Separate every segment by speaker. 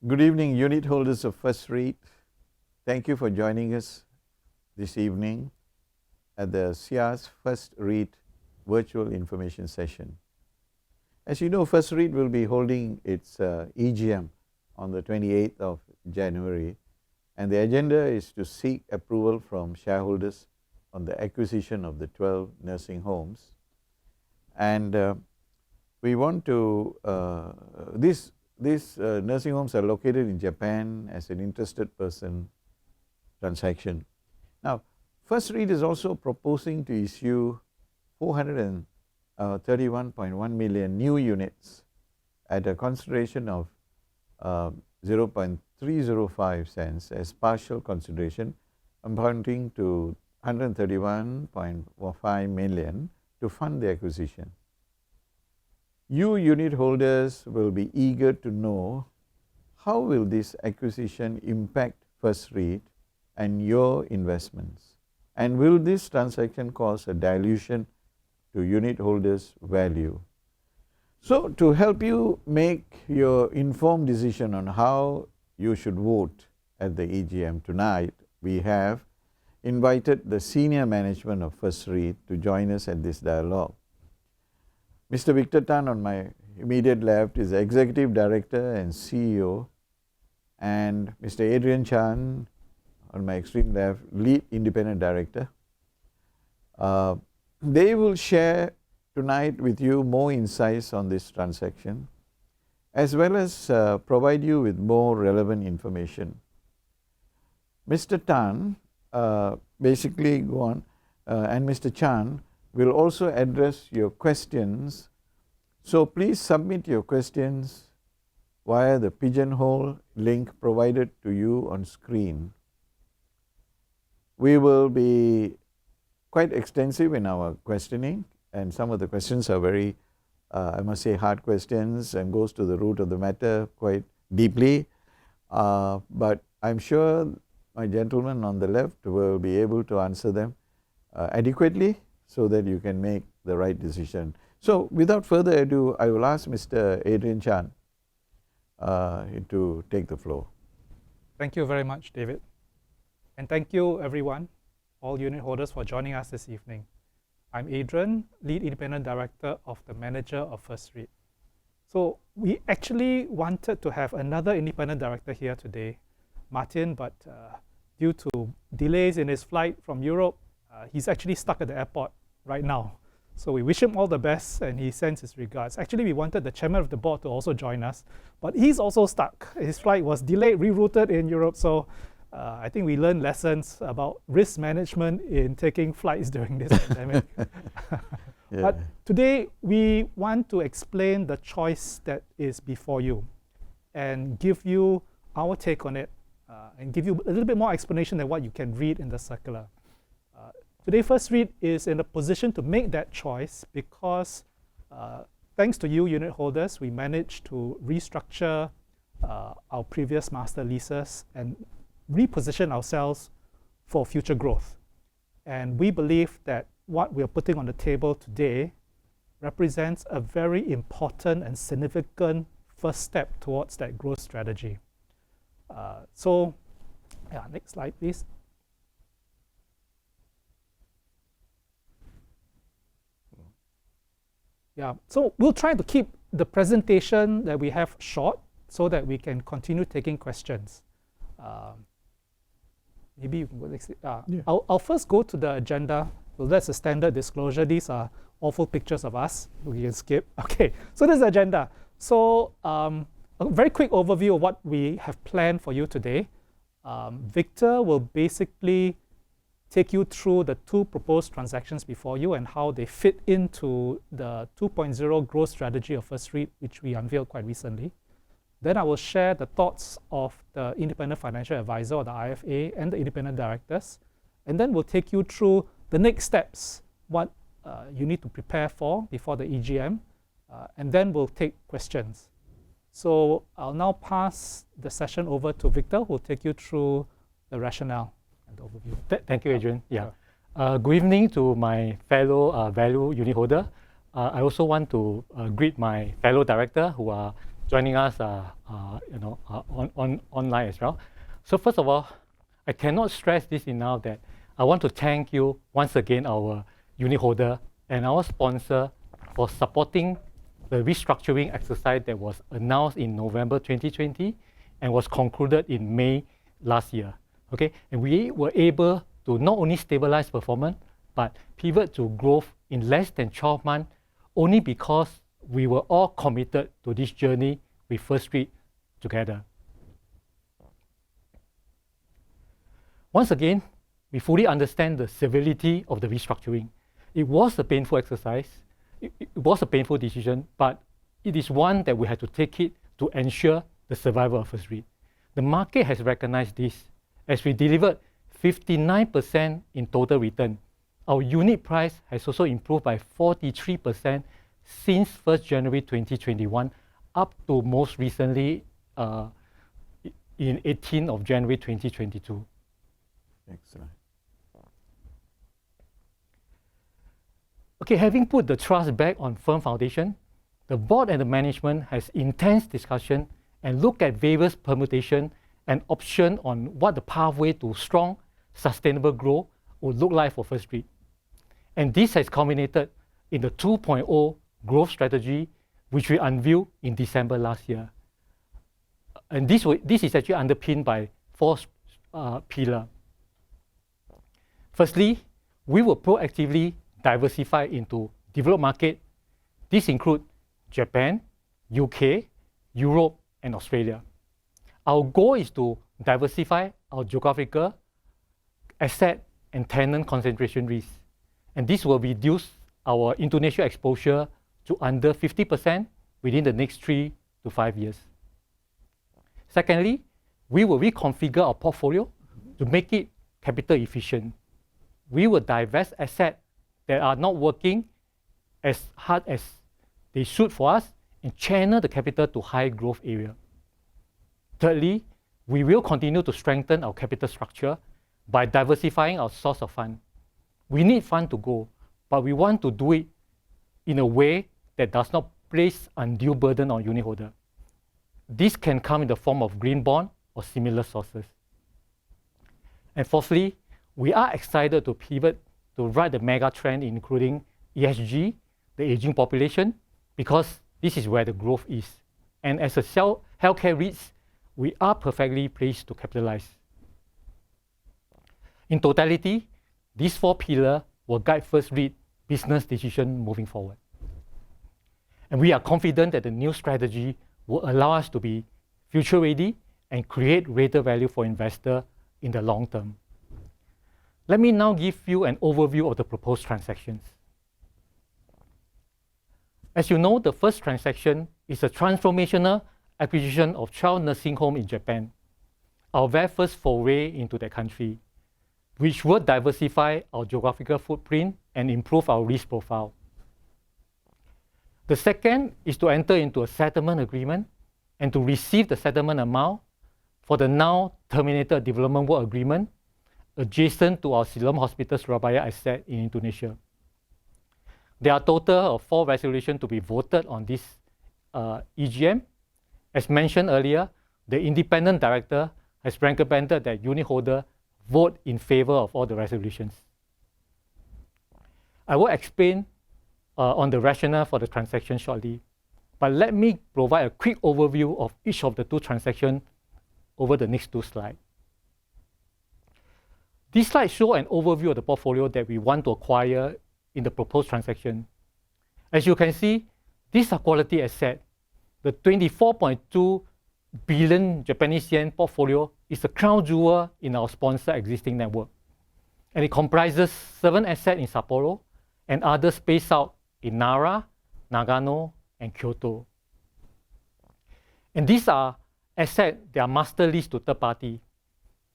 Speaker 1: Good evening, unit holders of First REIT. Thank you for joining us this evening at the SIAS-First REIT virtual information session. As you know, First REIT will be holding its EGM on the 28th of January, and the agenda is to seek approval from shareholders on the acquisition of the 12 nursing homes. And we want to, these nursing homes are located in Japan as an interested person transaction. Now, First REIT is also proposing to issue 431.1 million new units at a consideration of 0.305 cents as partial consideration, amounting to 131.5 million to fund the acquisition. You unit holders will be eager to know how will this acquisition impact First REIT and your investments, and will this transaction cause a dilution to unit holders' value? So to help you make your informed decision on how you should vote at the EGM tonight, we have invited the senior management of First REIT to join us at this dialogue. Mr. Victor Tan on my immediate left is the Executive Director and CEO, and Mr. Adrian Chan on my extreme left, Lead Independent Director. They will share tonight with you more insights on this transaction, as well as provide you with more relevant information. Mr. Tan, and Mr. Chan will also address your questions. So please submit your questions via the Pigeonhole link provided to you on screen. We will be quite extensive in our questioning, and some of the questions are very, I must say, hard questions and goes to the root of the matter quite deeply. But I'm sure my gentleman on the left will be able to answer them adequately so that you can make the right decision. So without further ado, I will ask Mr. Adrian Chan to take the floor.
Speaker 2: Thank you very much, David. And thank you, everyone, all unit holders, for joining us this evening. I'm Adrian, Lead Independent Director of the Manager of First REIT. So we actually wanted to have another independent director here today, Martin, but due to delays in his flight from Europe, he's actually stuck at the airport right now. So we wish him all the best, and he sends his regards. Actually, we wanted the chairman of the board to also join us, but he's also stuck. His flight was delayed, rerouted in Europe, so I think we learned lessons about risk management in taking flights during this pandemic.
Speaker 1: Yeah.
Speaker 2: But today, we want to explain the choice that is before you and give you our take on it and give you a little bit more explanation than what you can read in the circular. Today, First REIT is in a position to make that choice because thanks to you unit holders, we managed to restructure our previous master leases and reposition ourselves for future growth. And we believe that what we are putting on the table today represents a very important and significant first step towards that growth strategy. Next slide, please. Yeah, so we'll try to keep the presentation that we have short so that we can continue taking questions. Maybe you can go next. I'll first go to the agenda. Well, that's a standard disclosure. These are awful pictures of us. We can skip. Okay, so this is the agenda. So a very quick overview of what we have planned for you today. Victor will basically take you through the two proposed transactions before you and how they fit into the 2.0 growth strategy of First REIT, which we unveiled quite recently. Then I will share the thoughts of the Independent Financial Advisor, or the IFA, and the independent directors. And then we'll take you through the next steps, what you need to prepare for before the EGM, and then we'll take questions. So I'll now pass the session over to Victor, who will take you through the rationale and the overview.
Speaker 3: Thank you, Adrian. Good evening to my fellow value unit holder. I also want to greet my fellow director who are joining us online as well. So first of all, I cannot stress this enough that I want to thank you once again, our unit holder and our sponsor, for supporting the restructuring exercise that was announced in November 2020 and was concluded in May last year. Okay, and we were able to not only stabilize performance, but pivot to growth in less than 12 months, only because we were all committed to this journey with First REIT together. Once again, we fully understand the severity of the restructuring. It was a painful exercise, it was a painful decision, but it is one that we had to take it to ensure the survival of First REIT. The market has recognized this as we delivered 59% in total return. Our unit price has also improved by 43% since 1st January 2021, up to most recently in 18th of January 2022.
Speaker 1: Excellent.
Speaker 3: Okay, having put the trust back on firm foundation, the board and the management has intense discussion and look at various permutation and option on what the pathway to strong, sustainable growth would look like for First REIT. And this has culminated in the 2.0 growth strategy, which we unveiled in December last year. And this is actually underpinned by 4 pillars. Firstly, we will proactively diversify into developed market. This includes Japan, UK, Europe, and Australia. Our goal is to diversify our geographical, asset, and tenant concentration risk. And this will reduce our Indonesia exposure to under 50% within the next 3 to 5 years. Secondly, we will reconfigure our portfolio to make it capital efficient. We will divest assets that are not working as hard as they should for us and channel the capital to high growth area. Thirdly, we will continue to strengthen our capital structure by diversifying our source of fund. We need fund to grow, but we want to do it in a way that does not place undue burden on unit holder. This can come in the form of green bond or similar sources. And fourthly, we are excited to pivot to ride the mega trend, including ESG, the aging population, because this is where the growth is. And as a healthcare REITs, we are perfectly placed to capitalize. In totality, these 4 pillars will guide First REIT business decision moving forward. And we are confident that the new strategy will allow us to be future ready and create greater value for investors in the long term. Let me now give you an overview of the proposed transactions. As you know, the first transaction is a transformational acquisition of 12 nursing homes in Japan, our very first foray into the country, which will diversify our geographical footprint and improve our risk profile. The second is to enter into a settlement agreement and to receive the settlement amount for the now terminated development work agreement adjacent to our Siloam Hospital Surabaya asset in Indonesia. There are a total of 4 resolutions to be voted on this EGM. As mentioned earlier, the independent director has recommended that unit holder vote in favor of all the resolutions. I will explain on the rationale for the transaction shortly, but let me provide a quick overview of each of the 2 transactions over the next 2 slides. These slides show an overview of the portfolio that we want to acquire in the proposed transaction. As you can see, these are quality assets. The 24.2 billion Japanese yen portfolio is a crown jewel in our sponsor existing network. And it comprises 7 assets in Sapporo and others spaced out in Nara, Nagano, and Kyoto. And these are assets that are master leased to third party.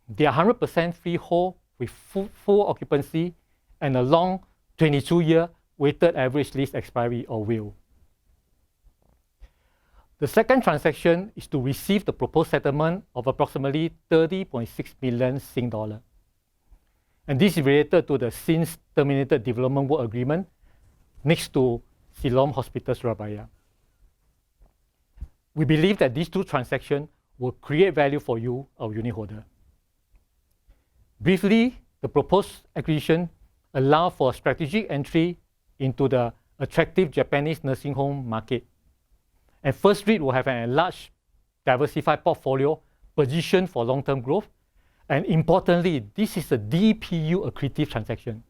Speaker 3: They are 100% freehold with full occupancy and a long 22-year weighted average lease expiry or WALE. The second transaction is to receive the proposed settlement of approximately 30.6 million Sing dollar. And this is related to the since terminated development work agreement next to Siloam Hospital Surabaya. We believe that these two transactions will create value for you, our unitholder. Briefly, the proposed acquisition allows for strategic entry into the attractive Japanese nursing home market. And First REIT will have an enlarged, diversified portfolio positioned for long-term growth. And importantly, this is a DPU accretive transaction.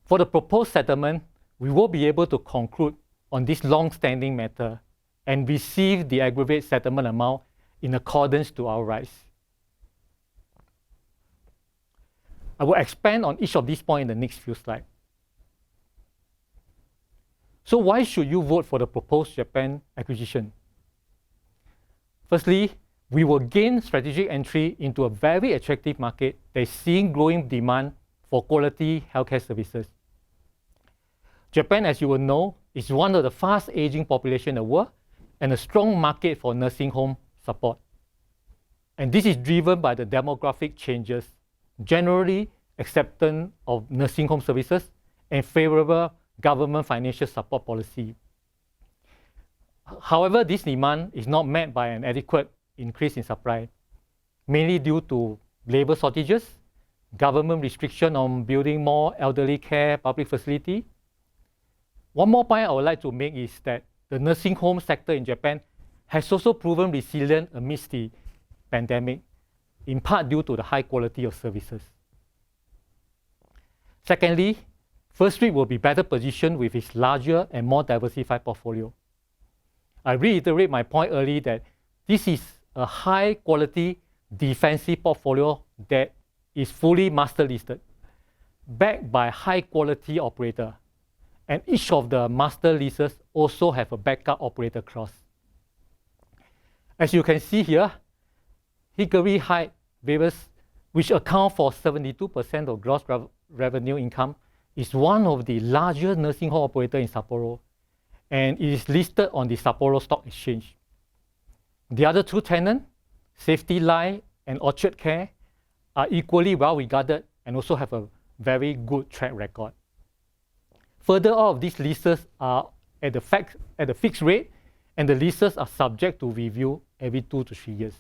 Speaker 3: For the proposed settlement, we will be able to conclude on this long-standing matter and receive the aggregate settlement amount in accordance to our rights. I will expand on each of these points in the next few slides. So why should you vote for the proposed Japan acquisition? Firstly, we will gain strategic entry into a very attractive market that is seeing growing demand for quality healthcare services. Japan, as you will know, is one of the fast aging populations in the world and a strong market for nursing home support. And this is driven by the demographic changes, generally acceptance of nursing home services, and favorable government financial support policy. However, this demand is not met by an adequate increase in supply, mainly due to labor shortages, government restriction on building more elderly care public facility. One more point I would like to make is that the nursing home sector in Japan has also proven resilient amidst the pandemic, in part due to the high quality of services. Secondly, First REIT will be better positioned with its larger and more diversified portfolio. I reiterate my point earlier that this is a high quality defensive portfolio that is fully master listed, backed by high quality operator. And each of the master leases also have a backup operator clause. As you can see here, Hickory Heights, which account for 72% of gross revenue income, is one of the largest nursing home operators in Sapporo, and it is listed on the Sapporo Stock Exchange. The other two tenants, Safety Line and Orchard Care, are equally well regarded and also have a very good track record. Further, all of these leases are at the fixed rate, and the leases are subject to review every 2 to 3 years.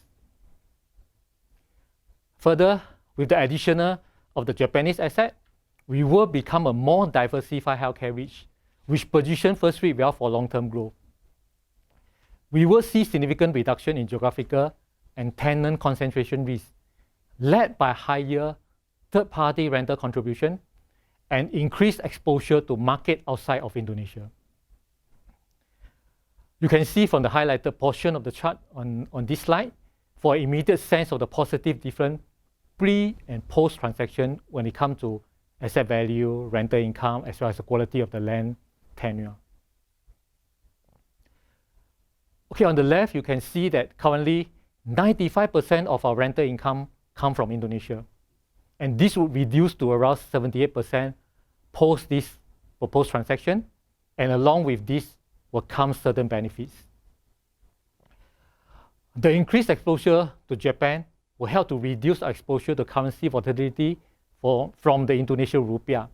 Speaker 3: Further, with the addition of the Japanese asset, we will become a more diversified healthcare REIT, which positions First REIT well for long-term growth. We will see significant reduction in geographical and tenant concentration risk, led by higher third-party rental contribution and increased exposure to market outside of Indonesia. You can see from the highlighted portion of the chart on this slide, for an immediate sense of the positive difference pre and post-transaction when it comes to asset value, rental income, as well as the quality of the land tenure. Okay, on the left, you can see that currently 95% of our rental income come from Indonesia. And this would reduce to around 78% post this proposed transaction. And along with this will come certain benefits. The increased exposure to Japan will help to reduce our exposure to currency volatility from the Indonesian rupiah.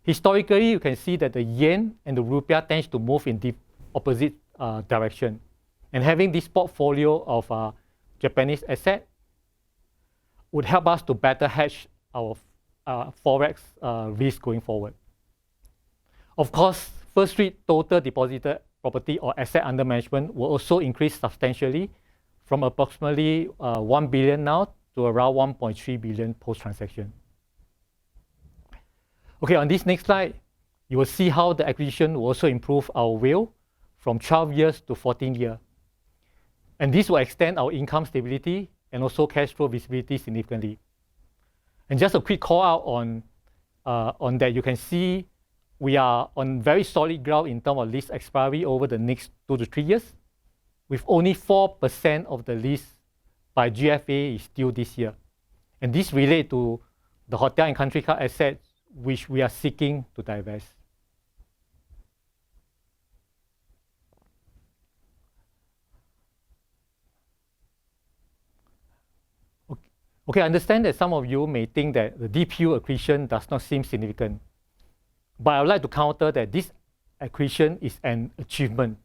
Speaker 3: Historically, you can see that the yen and the rupiah tends to move in the opposite direction. And having this portfolio of Japanese asset would help us to better hedge our forex risk going forward. Of course, First REIT total deposited property or asset under management will also increase substantially from approximately 1 billion now to around 1.3 billion post-transaction. Okay, on this next slide, you will see how the acquisition will also improve our WALE from 12 years to 14 years. And this will extend our income stability and also cash flow visibility significantly. And just a quick call out on that, you can see we are on very solid ground in terms of lease expiry over the next 2 to 3 years, with only 4% of the lease by GFA is due this year. And this relates to the hotel and country club assets which we are seeking to divest. Okay, I understand that some of you may think that the DPU accretion does not seem significant. But I would like to counter that this accretion is an achievement.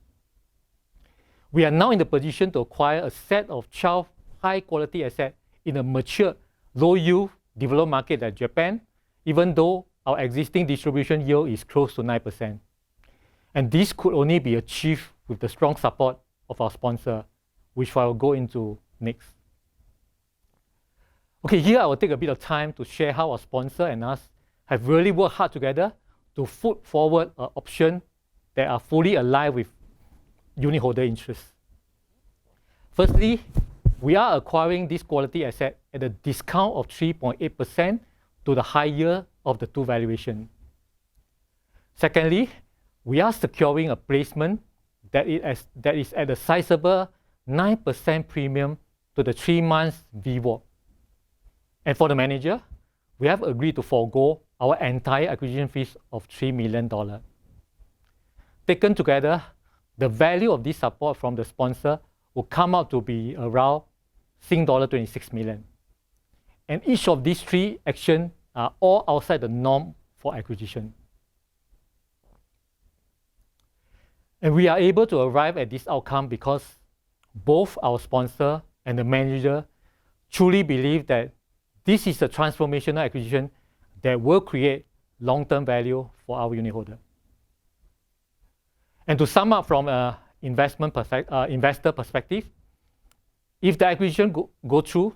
Speaker 3: We are now in the position to acquire a set of 12 high-quality assets in a mature, low-yield developed market like Japan, even though our existing distribution yield is close to 9%. And this could only be achieved with the strong support of our sponsor, which I will go into next. Okay, here I will take a bit of time to share how our sponsor and us have really worked hard together to put forward an option that are fully aligned with unitholder interests. Firstly, we are acquiring this quality asset at a discount of 3.8% to the higher of the two valuation. Secondly, we are securing a placement that is at a sizable 9% premium to the 3 months VWAP. And for the manager, we have agreed to forego our entire acquisition fees of $3 million. Taken together, the value of this support from the sponsor will come out to be around $26 million. And each of these 3 actions are all outside the norm for acquisition. And we are able to arrive at this outcome because both our sponsor and the manager truly believe that this is a transformational acquisition that will create long-term value for our unitholder. And to sum up from an investor perspective, if the acquisition go through,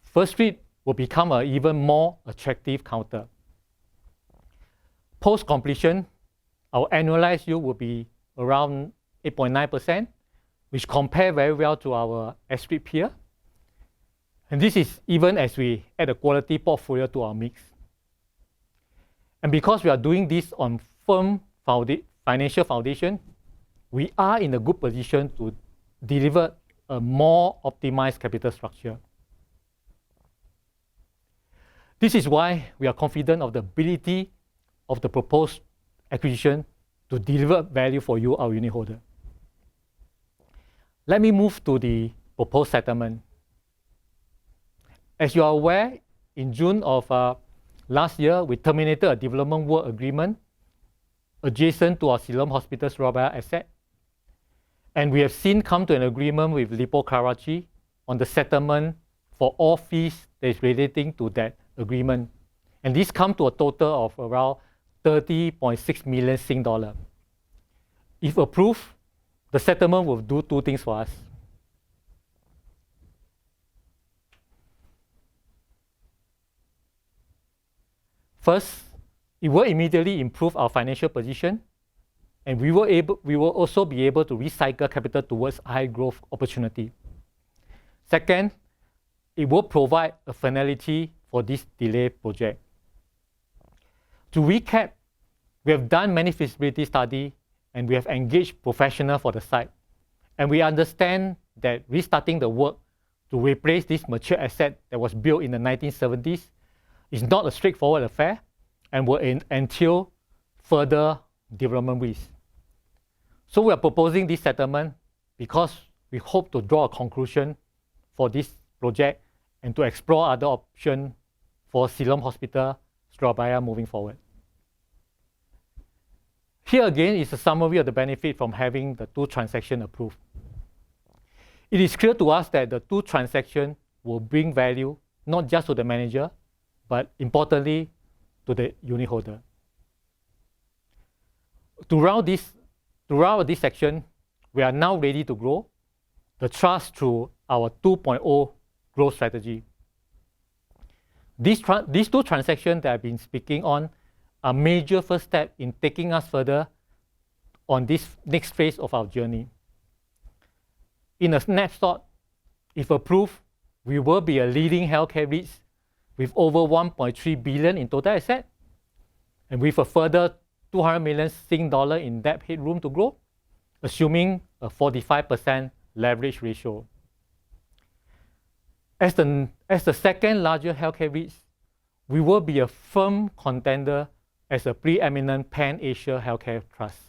Speaker 3: First REIT will become an even more attractive counter. Post-completion, our annualized yield will be around 8.9%, which compare very well to our S-REIT peer. And this is even as we add a quality portfolio to our mix. And because we are doing this on firm financial foundation, we are in a good position to deliver a more optimized capital structure. This is why we are confident of the ability of the proposed acquisition to deliver value for you, our unitholder. Let me move to the proposed settlement. As you are aware, in June of last year, we terminated a development work agreement adjacent to our Siloam Hospital Surabaya asset. And we have since come to an agreement with Lippo Karachi on the settlement for all fees that is relating to that agreement. And this comes to a total of around 30.6 million Sing dollar. If approved, the settlement will do 2 things for us. First, it will immediately improve our financial position, and we will also be able to recycle capital towards high growth opportunity. Second, it will provide a finality for this delayed project. To recap, we have done many feasibility studies and we have engaged professionals for the site. And we understand that restarting the work to replace this mature asset that was built in the 1970s is not a straightforward affair and will entail further development risks. So we are proposing this settlement because we hope to draw a conclusion for this project and to explore other options for Siloam Hospital Surabaya moving forward. Here again is a summary of the benefit from having the 2 transactions approved. It is clear to us that the 2 transactions will bring value not just to the manager, but importantly to the unitholder. Throughout this section, we are now ready to grow the trust through our 2.0 growth strategy. These 2 transactions that I've been speaking on are major first step in taking us further on this next phase of our journey. In a snapshot, if approved, we will be a leading healthcare REIT with over 1.3 billion in total asset, and with a further 200 million Sing dollar in debt headroom to grow, assuming a 45% leverage ratio. As the second largest healthcare REIT, we will be a firm contender as a preeminent pan-Asia healthcare trust.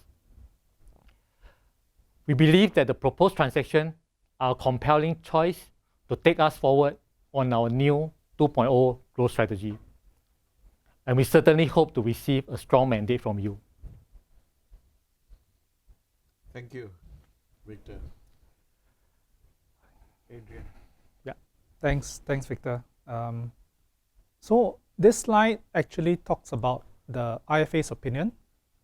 Speaker 3: We believe that the proposed transaction are a compelling choice to take us forward on our new 2.0 growth strategy. And we certainly hope to receive a strong mandate from you.
Speaker 1: Thank you, Victor.
Speaker 3: Adrian.
Speaker 2: Yeah, thanks, Victor. So this slide actually talks about the IFA's opinion,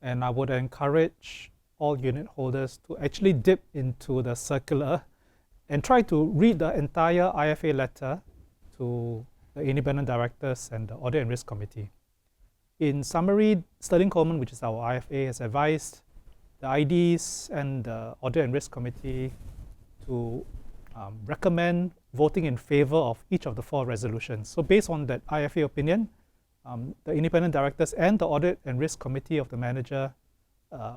Speaker 2: and I would encourage all unit holders to actually dip into the circular and try to read the entire IFA letter to the independent directors and the Audit and Risk Committee. In summary, Sterling Coleman, which is our IFA, has advised the IDs and the Audit and Risk Committee to recommend voting in favor of each of the 4 resolutions. So based on that IFA opinion, the independent directors and the Audit and Risk Committee of the manager,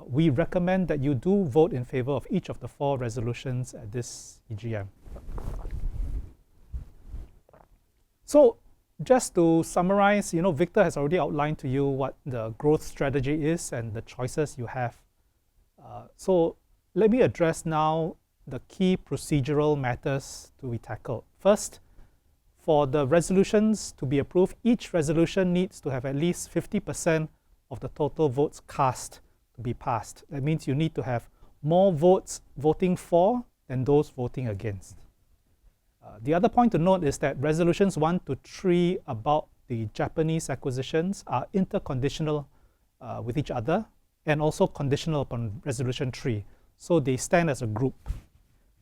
Speaker 2: we recommend that you do vote in favor of each of the 4 resolutions at this EGM. So just to summarize, Victor has already outlined to you what the growth strategy is and the choices you have. So let me address now the key procedural matters to be tackled. First, for the resolutions to be approved, each resolution needs to have at least 50% of the total votes cast to be passed. That means you need to have more votes voting for than those voting against. The other point to note is that resolutions 1 to 3 about the Japanese acquisitions are interconditional with each other and also conditional upon resolution 3. So they stand as a group.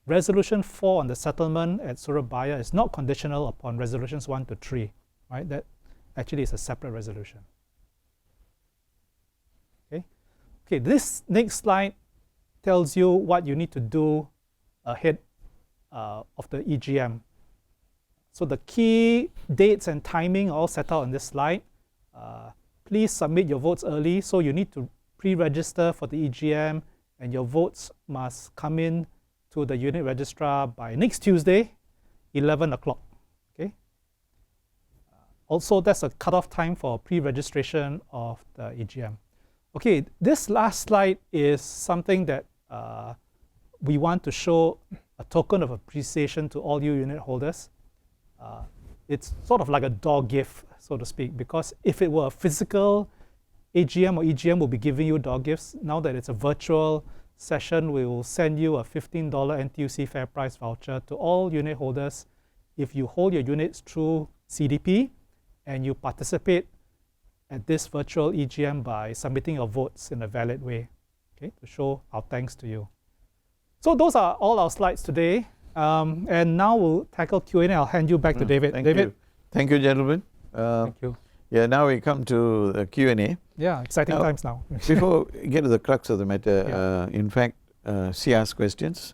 Speaker 2: Resolution 4 on the settlement at Surabaya is not conditional upon resolutions 1 to 3, right? That actually is a separate resolution. Okay, this next slide tells you what you need to do ahead of the EGM. So the key dates and timing are all set out on this slide. Please submit your votes early. So you need to pre-register for the EGM, and your votes must come in to the unit registrar by next Tuesday, 11 o'clock. Okay. Also, that's a cutoff time for pre-registration of the EGM. Okay, this last slide is something that we want to show a token of appreciation to all you unit holders. It's sort of like a dog gift, so to speak, because if it were a physical AGM or EGM, we'll be giving you dog gifts. Now that it's a virtual session, we will send you a $15 NTUC Fair Price voucher to all unit holders if you hold your units through CDP and you participate at this virtual EGM by submitting your votes in a valid way, okay, to show our thanks to you. So those are all our slides today. And now we'll tackle Q&A. I'll hand you back to David. David?
Speaker 1: Thank you, gentlemen.
Speaker 3: Thank you.
Speaker 1: Yeah, now we come to the Q&A.
Speaker 2: Yeah, exciting times now.
Speaker 1: Before we get to the crux of the matter, in fact, SIAS questions,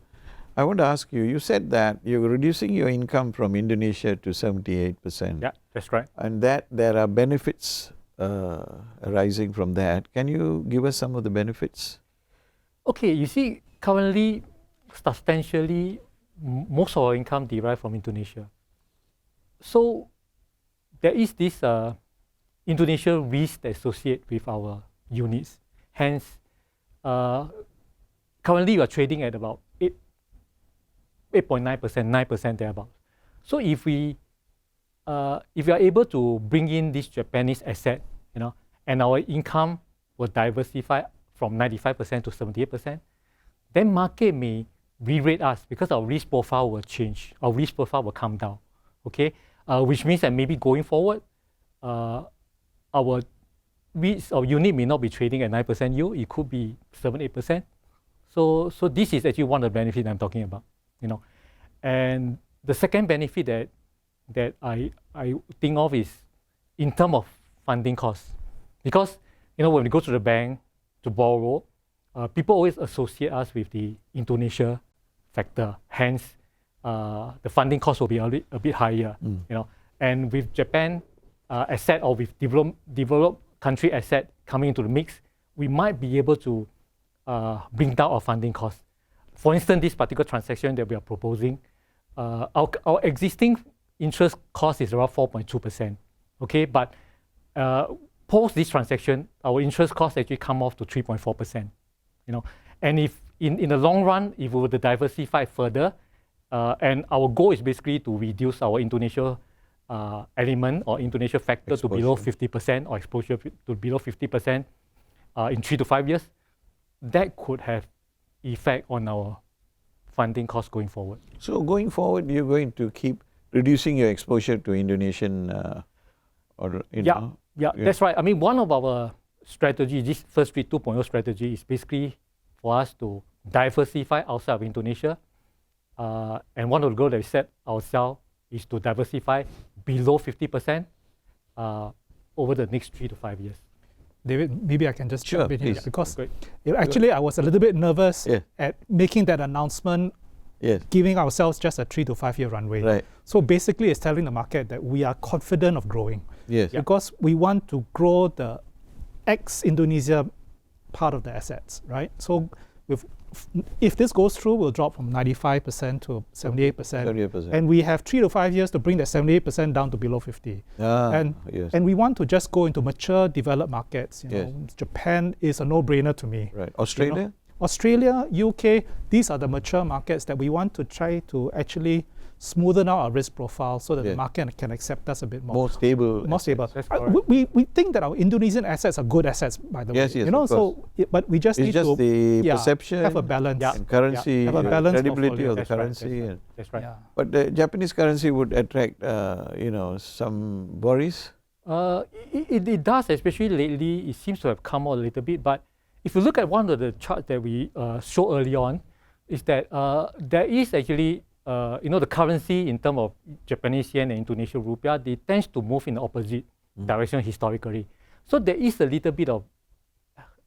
Speaker 1: I want to ask you, you said that you're reducing your income from Indonesia to 78%.
Speaker 3: Yeah, that's right.
Speaker 1: And that there are benefits arising from that. Can you give us some of the benefits?
Speaker 3: Okay, you see, currently, substantially, most of our income derived from Indonesia. So there is this Indonesia risk associated with our units. Hence, currently we are trading at about 8.9%, 9% thereabouts. So if we are able to bring in this Japanese asset, and our income will diversify from 95% to 78%, then market may re-rate us because our risk profile will change. Our risk profile will come down, okay? Which means that maybe going forward, our unit may not be trading at 9% yield. It could be 7-8%. So this is actually one of the benefits I'm talking about, And the second benefit that I think of is in terms of funding costs, because when we go to the bank to borrow, people always associate us with the Indonesia factor. Hence, the funding cost will be a bit higher. And with Japan asset or with developed country asset coming into the mix, we might be able to bring down our funding costs. For instance, this particular transaction that we are proposing, our existing interest cost is around 4.2%. Okay, but post this transaction, our interest cost actually come off to 3.4%. And if in the long run, if we were to diversify further, and our goal is basically to reduce our Indonesia element or Indonesia factor to below 50% or exposure to below 50% in 3 to 5 years, that could have effect on our funding costs going forward.
Speaker 1: So going forward, you're going to keep reducing your exposure to Indonesian,
Speaker 3: Yeah, that's right. I mean, one of our strategies, this First REIT 2.0 strategy, is basically for us to diversify outside of Indonesia. And one of the goals that we set ourselves is to diversify below 50% over the next 3 to 5 years.
Speaker 2: David, maybe I can just jump in here, because
Speaker 3: Great.
Speaker 2: actually I was a little bit nervous
Speaker 1: Yeah.
Speaker 2: at making that announcement,
Speaker 1: Yes.
Speaker 2: giving ourselves just a 3 to 5 year runway.
Speaker 1: Right.
Speaker 2: So basically it's telling the market that we are confident of growing,
Speaker 1: Yes.
Speaker 2: because we want to grow the ex-Indonesia part of the assets, right? So if this goes through, we'll drop from 95% to 78%.
Speaker 1: 78%.
Speaker 2: And we have 3 to 5 years to bring that 78% down to below 50.
Speaker 1: Yes.
Speaker 2: And we want to just go into mature, developed markets. You
Speaker 1: Yes.
Speaker 2: know, Japan is a no-brainer to me.
Speaker 1: Right.
Speaker 2: You
Speaker 1: Australia?
Speaker 2: know, Australia, UK, these are the mature markets that we want to try to actually smoothen out our risk profile so that the
Speaker 1: Yeah.
Speaker 2: market can accept us a bit more.
Speaker 1: More stable.
Speaker 2: More stable.
Speaker 3: That's
Speaker 2: We think that our Indonesian assets are good assets, by the
Speaker 1: Yes,
Speaker 2: way.
Speaker 1: yes,
Speaker 2: You know,
Speaker 1: of course.
Speaker 2: but we just
Speaker 1: It's
Speaker 2: need
Speaker 1: just
Speaker 2: to
Speaker 1: the perception
Speaker 2: have a balance.
Speaker 3: Yeah.
Speaker 1: and currency,
Speaker 2: Have a balanced
Speaker 1: credibility
Speaker 2: portfolio.
Speaker 1: of the
Speaker 3: That's right,
Speaker 1: currency.
Speaker 3: that's right.
Speaker 1: and-
Speaker 3: That's right.
Speaker 2: Yeah.
Speaker 1: But the Japanese currency would attract, some worries.
Speaker 3: It does, especially lately. It seems to have come out a little bit. But if you look at one of the charts that we showed early on, is that there is actually, the currency in terms of Japanese yen and Indonesian rupiah, they tend to move in the opposite direction historically. So there is a little bit of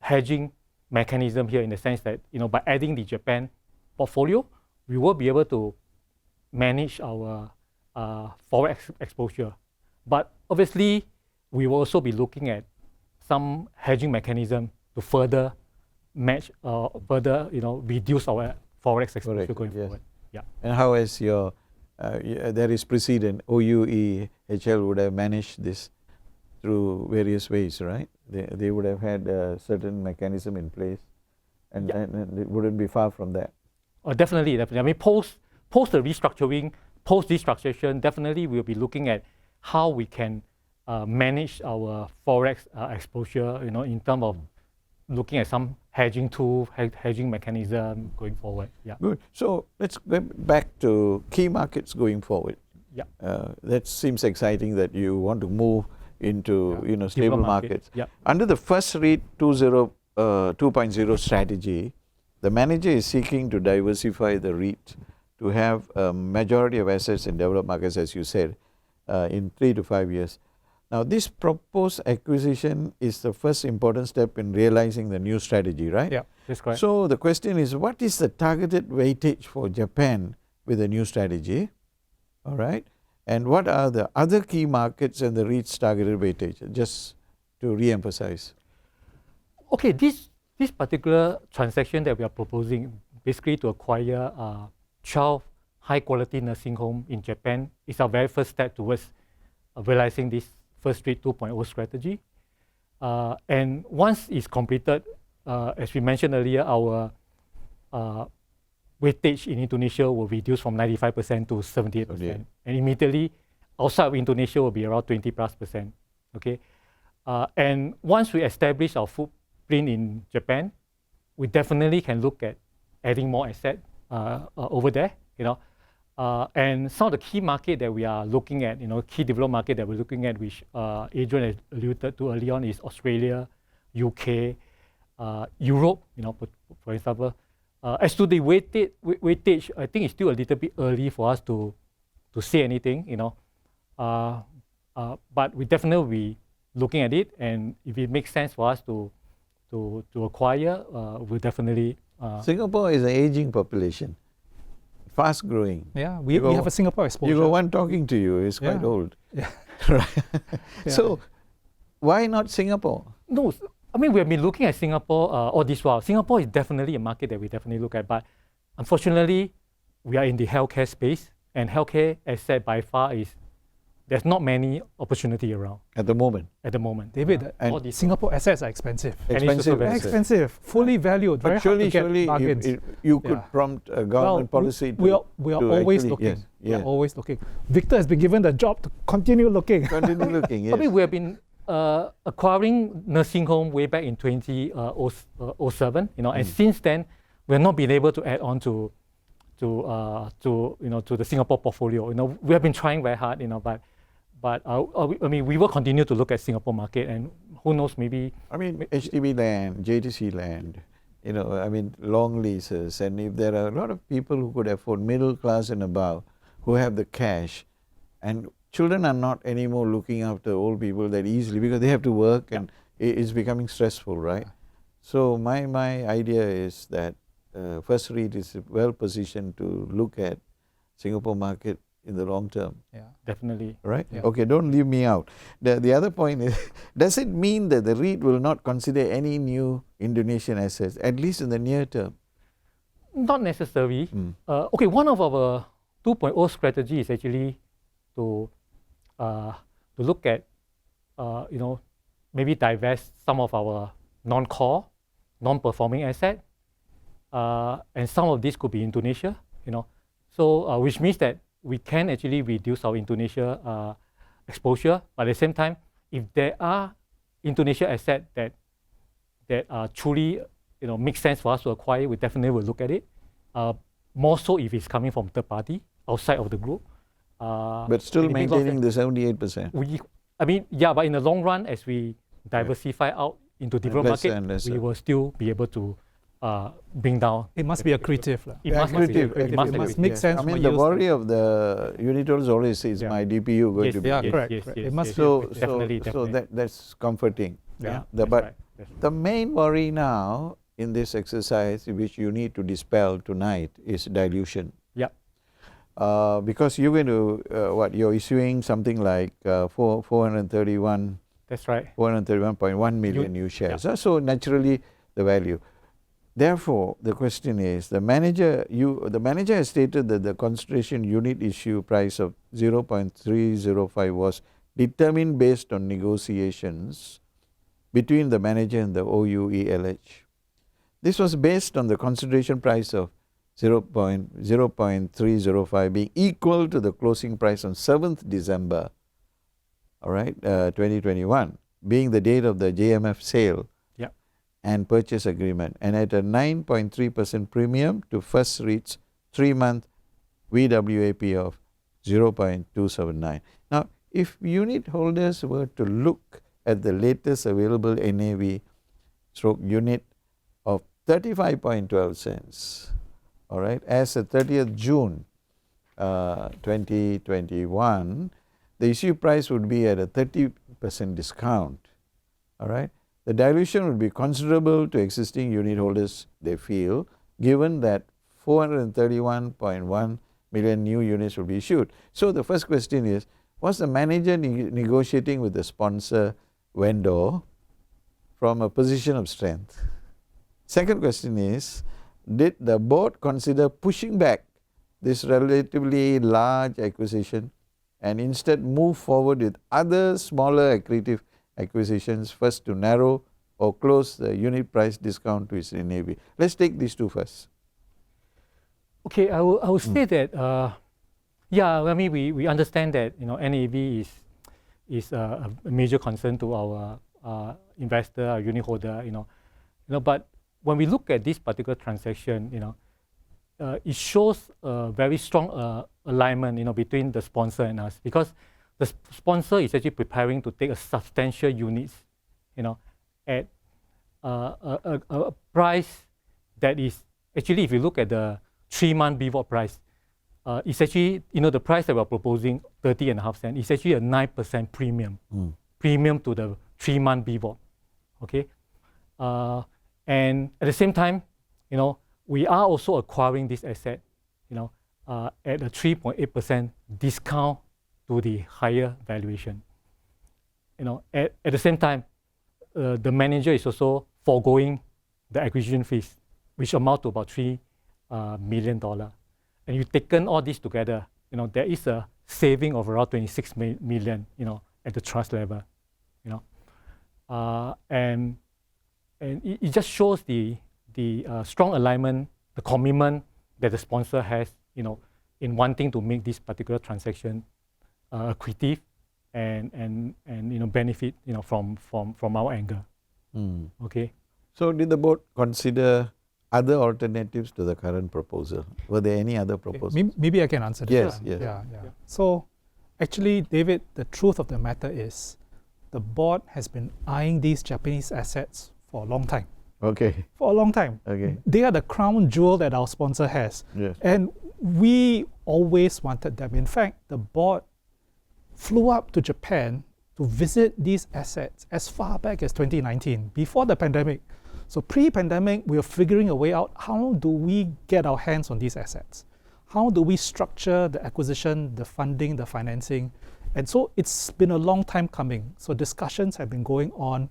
Speaker 3: hedging mechanism here in the sense that, by adding the Japan portfolio, we will be able to manage our forex exposure. But obviously, we will also be looking at some hedging mechanism to further match, reduce our forex exposure
Speaker 1: Correct,
Speaker 3: going
Speaker 1: yes.
Speaker 3: forward. Yeah.
Speaker 1: And how has your, there is precedent, OUEHL would have managed this through various ways, right? They would have had a certain mechanism in place, and it wouldn't be far from that.
Speaker 3: Definitely. I mean, post the restructuring, post restructuration, definitely we'll be looking at how we can manage our forex exposure. In terms of looking at some hedging tool, hedging mechanism going forward. Yeah.
Speaker 1: Good. So let's get back to key markets going forward.
Speaker 3: Yeah.
Speaker 1: That seems exciting that you want to move into stable
Speaker 3: Developed market.
Speaker 1: markets.
Speaker 3: Yeah.
Speaker 1: Under the First REIT 2.0 strategy, the manager is seeking to diversify the REIT to have a majority of assets in developed markets, as you said, in 3 to 5 years. Now, this proposed acquisition is the first important step in realizing the new strategy, right?
Speaker 3: Yeah, that's correct.
Speaker 1: So the question is, what is the targeted weightage for Japan with the new strategy? All right. And what are the other key markets and the REIT's targeted weightage? Just to re-emphasize.
Speaker 3: Okay, this particular transaction that we are proposing, basically to acquire 12 high-quality nursing homes in Japan, is our very first step towards realizing this First REIT 2.0 strategy. And once it's completed, as we mentioned earlier, our weightage in Indonesia will reduce from 95% to 78%.
Speaker 1: Okay.
Speaker 3: And immediately, outside of Indonesia will be around 20+%. Okay. And once we establish our footprint in Japan, we definitely can look at adding more assets over there. And some of the key market that we are looking at, key developed market that we're looking at, which Adrian has alluded to early on, is Australia, UK, Europe. For example. As to the weightage, I think it's still a little bit early for us to say anything. But we definitely will be looking at it, and if it makes sense for us to acquire, we'll definitely.
Speaker 1: Singapore is an aging population, fast growing.
Speaker 2: Yeah, we have a Singapore exposure.
Speaker 1: You got one talking to you, he's quite old.
Speaker 2: Yeah.
Speaker 1: Right.
Speaker 2: Yeah.
Speaker 1: So, why not Singapore?
Speaker 3: No, I mean, we have been looking at Singapore all this while. Singapore is definitely a market that we definitely look at, but unfortunately, we are in the healthcare space, and healthcare asset by far there's not many opportunity around
Speaker 1: At the moment.
Speaker 2: David,
Speaker 1: And
Speaker 2: all these Singapore assets are expensive.
Speaker 3: And it's also
Speaker 1: Expensive.
Speaker 3: very
Speaker 2: Very
Speaker 1: assets.
Speaker 2: expensive, fully valued, very
Speaker 1: But
Speaker 2: hard to
Speaker 1: surely,
Speaker 2: get bargains.
Speaker 1: you could
Speaker 2: Yeah.
Speaker 1: prompt a government policy
Speaker 2: we are
Speaker 1: to
Speaker 2: always
Speaker 1: actually-
Speaker 2: looking.
Speaker 1: yes,
Speaker 2: We are
Speaker 1: yeah.
Speaker 2: always looking. Victor has been given the job to continue looking.
Speaker 1: Continue looking, yes.
Speaker 3: I mean, we have been acquiring nursing home way back in 2007, and since then, we have not been able to add on to to the Singapore portfolio. We have been trying very hard, but we will continue to look at Singapore market, and who knows, maybe.
Speaker 1: I mean, HDB land, JTC land, long leases, and if there are a lot of people who could afford, middle class and above, who have the cash, and children are not anymore looking after old people that easily because they have to work and it's becoming stressful, right? So my idea is that First REIT is well positioned to look at Singapore market in the long term.
Speaker 2: Yeah,
Speaker 3: definitely.
Speaker 1: Right?
Speaker 2: Yeah.
Speaker 1: Okay, don't leave me out. The other point is, does it mean that the REIT will not consider any new Indonesian assets, at least in the near term?
Speaker 3: Not necessarily. Okay, one of our 2.0 strategy is actually to look at, maybe divest some of our non-core, non-performing asset, and some of this could be Indonesia, so which means that we can actually reduce our Indonesia exposure, but at the same time, if there are Indonesia assets that truly make sense for us to acquire, we definitely will look at it. More so if it's coming from third party outside of the group.
Speaker 1: But still maintaining the 78%.
Speaker 3: But in the long run, as we diversify out into different markets, we will still be able to bring down.
Speaker 2: It must be accretive.
Speaker 1: It must
Speaker 2: make sense.
Speaker 1: The worry of the unit holders always is my DPU going to be.
Speaker 2: Yeah, correct. It must
Speaker 1: so
Speaker 2: be
Speaker 1: so that's comforting.
Speaker 3: Yeah.
Speaker 1: But the main worry now in this exercise, which you need to dispel tonight, is dilution.
Speaker 3: Yeah.
Speaker 1: Because you're going to you're issuing something like 431.
Speaker 3: That's right.
Speaker 1: 431.1 million new shares. So naturally, the value. Therefore, the question is, the manager has stated that the consideration unit issue price of 0.305 was determined based on negotiations between the manager and the OUELH. This was based on the consideration price of 0.305 being equal to the closing price on 7th December, 2021, being the date of the JMF sale and purchase agreement, and at a 9.3% premium to First REIT's 3-month VWAP of 0.279. Now, if unit holders were to look at the latest available NAV stroke unit of 35.12 cents, as of 30th June 2021, the issue price would be at a 30% discount, The dilution would be considerable to existing unit holders, they feel, given that 431.1 million new units will be issued. So the first question is, was the manager negotiating with the sponsor vendor from a position of strength? Second question is, did the board consider pushing back this relatively large acquisition and instead move forward with other smaller accretive acquisitions, first to narrow or close the unit price discount to its NAV? Let's take these two first.
Speaker 3: Okay, I will say that we understand that NAV is a major concern to our investor, our unit holder, but when we look at this particular transaction, it shows a very strong alignment between the sponsor and us, because the sponsor is actually preparing to take a substantial units, at a price that is actually, if you look at the 3-month BVOT price, it's actually, the price that we're proposing, 30.5 cents, is actually a 9% premium, premium to the 3-month BVOT, okay? And at the same time, we are also acquiring this asset, at a 3.8% discount to the higher valuation. At the same time, the manager is also foregoing the acquisition fees, which amount to about $3 million. And you've taken all this together, there is a saving of around 26 million, at the trust level, and it just shows the strong alignment, the commitment that the sponsor has, in wanting to make this particular transaction accretive and benefit, from our angle. Okay.
Speaker 1: So did the board consider other alternatives to the current proposal? Were there any other proposals?
Speaker 2: Maybe I can answer this.
Speaker 1: Yes,
Speaker 2: one.
Speaker 1: yes.
Speaker 2: Yeah. So, actually, David, the truth of the matter is, the board has been eyeing these Japanese assets for a long time.
Speaker 1: Okay.
Speaker 2: For a long time.
Speaker 1: Okay.
Speaker 2: They are the crown jewel that our sponsor has.
Speaker 1: Yes.
Speaker 2: And we always wanted them. In fact, the board flew up to Japan to visit these assets as far back as 2019, before the pandemic. So pre-pandemic, we were figuring a way out, how do we get our hands on these assets? How do we structure the acquisition, the funding, the financing? And so it's been a long time coming. So discussions have been going on.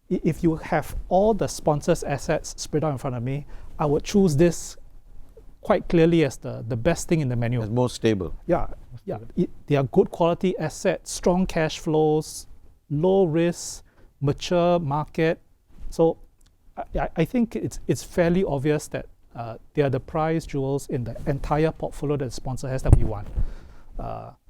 Speaker 2: If you have all the sponsors' assets spread out in front of me, I would choose this quite clearly as the best thing in the menu.
Speaker 1: It's more stable.
Speaker 2: Yeah. They are good quality assets, strong cash flows, low risk, mature market. So I think it's fairly obvious that they are the prize jewels in the entire portfolio that the sponsor has that we want.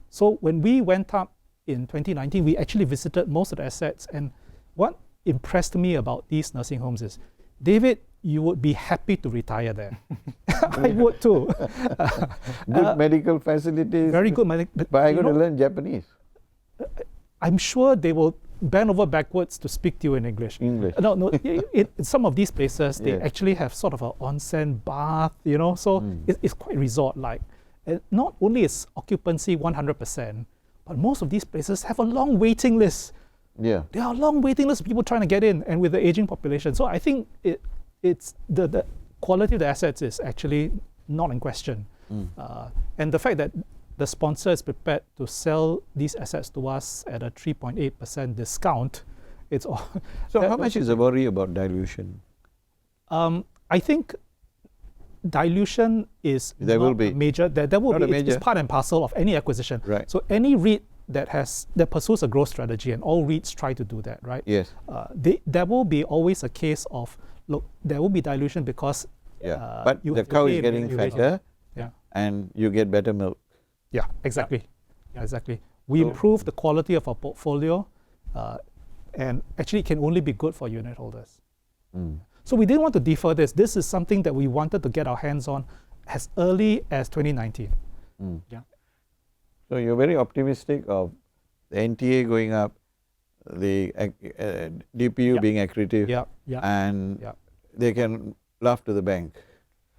Speaker 2: So when we went up in 2019, we actually visited most of the assets. And what impressed me about these nursing homes is, David, you would be happy to retire there. I would too.
Speaker 1: Good medical facilities.
Speaker 2: Very good
Speaker 1: But I got to learn Japanese.
Speaker 2: I'm sure they will bend over backwards to speak to you in English. No, some of these places, they actually have sort of an onsen bath, so it's quite resort-like. And not only is occupancy 100%, but most of these places have a long waiting list.
Speaker 1: Yeah.
Speaker 2: There are long waiting lists of people trying to get in, and with the aging population. So I think it's the quality of the assets is actually not in question. And the fact that the sponsor is prepared to sell these assets to us at a 3.8% discount, it's all.
Speaker 1: So how much is the worry about dilution?
Speaker 2: I think dilution is
Speaker 1: there
Speaker 2: not
Speaker 1: will be
Speaker 2: major. There will
Speaker 1: not
Speaker 2: be.
Speaker 1: a major.
Speaker 2: It's part and parcel of any acquisition.
Speaker 1: Right.
Speaker 2: So any REIT that pursues a growth strategy, and all REITs try to do that, right?
Speaker 1: Yes.
Speaker 2: There will be always a case of, look, there will be dilution because
Speaker 1: but
Speaker 2: you
Speaker 1: the
Speaker 2: have to
Speaker 1: cow
Speaker 2: pay
Speaker 1: is getting fatter, and you get better milk.
Speaker 2: Yeah, exactly. Exactly. We improve the quality of our portfolio, and actually it can only be good for unit holders. So we didn't want to defer this. This is something that we wanted to get our hands on as early as 2019.
Speaker 3: Yeah.
Speaker 1: So you're very optimistic of the NTA going up, the DPU being accretive, and they can laugh to the bank.